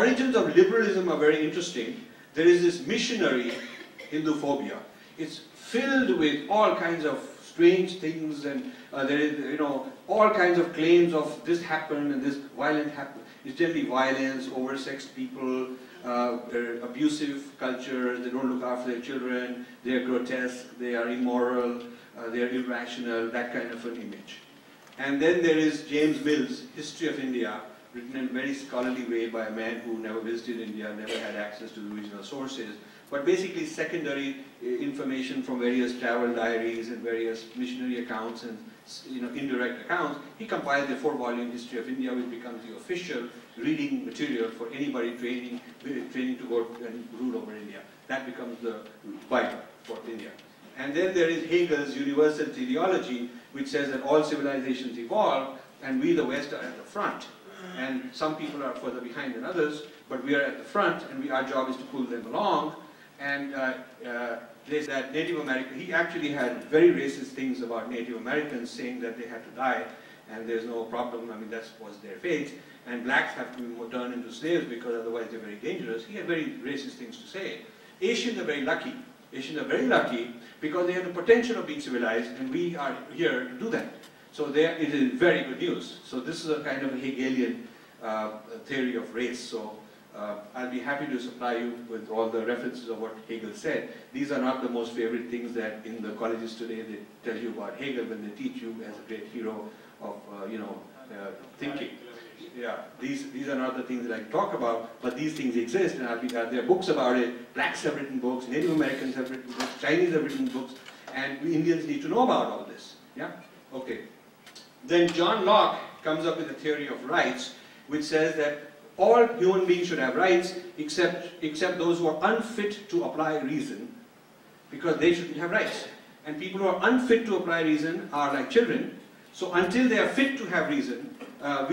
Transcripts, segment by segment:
origins of liberalism are very interesting. There is this missionary Hinduphobia. It's filled with all kinds of strange things, and there is, you know, all kinds of claims of this happened and this violent happened. It's generally violence, oversexed people, abusive culture, they don't look after their children, they are grotesque, they are immoral, they are irrational, that kind of an image. And then there is James Mill's History of India, written in a very scholarly way by a man who never visited India, never had access to the original sources, but basically secondary information from various travel diaries and various missionary accounts and, you know, indirect accounts. He compiled the 4-volume History of India, which becomes the official reading material for anybody training to go and rule over India. That becomes the Bible for India. And then there is Hegel's Universal Teleology, which says that all civilizations evolve and we, the West, are at the front. And some people are further behind than others, but we are at the front, and our job is to pull them along. And there's that Native American, he actually had very racist things about Native Americans, saying that they had to die, and there's no problem, I mean, that was their fate. And blacks have to be turned into slaves because otherwise they're very dangerous. He had very racist things to say. Asians are very lucky. Asians are very lucky because they have the potential of being civilized, and we are here to do that. So there, it is very good news. So this is a kind of a Hegelian theory of race. So I'll be happy to supply you with all the references of what Hegel said. These are not the most favorite things that in the colleges today they tell you about Hegel when they teach you as a great hero of thinking. Yeah, these are not the things that I talk about, but these things exist, and there are books about it. Blacks have written books, Native Americans have written books, Chinese have written books, and we Indians need to know about all this. Yeah? Okay. Then John Locke comes up with a theory of rights, which says that all human beings should have rights except those who are unfit to apply reason, because they shouldn't have rights. And people who are unfit to apply reason are like children, so until they are fit to have reason, our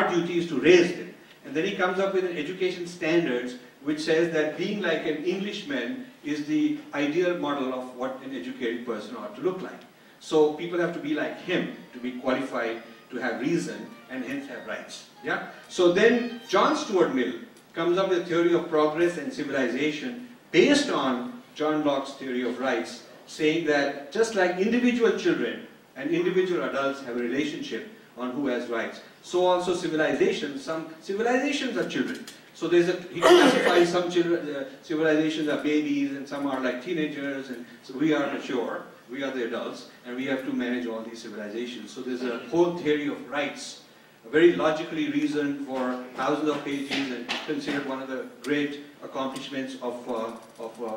duty is to raise them. And then he comes up with an education standards which says that being like an Englishman is the ideal model of what an educated person ought to look like. So people have to be like him to be qualified to have reason and hence have rights. Yeah? So then John Stuart Mill comes up with a theory of progress and civilization based on John Locke's theory of rights, saying that just like individual children and individual adults have a relationship on who has rights, so also civilizations, some civilizations are children. So he classifies some civilizations are babies and some are like teenagers, and so we are mature. We are the adults, and we have to manage all these civilizations. So there's a whole theory of rights, very logically reasoned for thousands of pages, and considered one of the great accomplishments of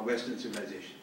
Western civilization.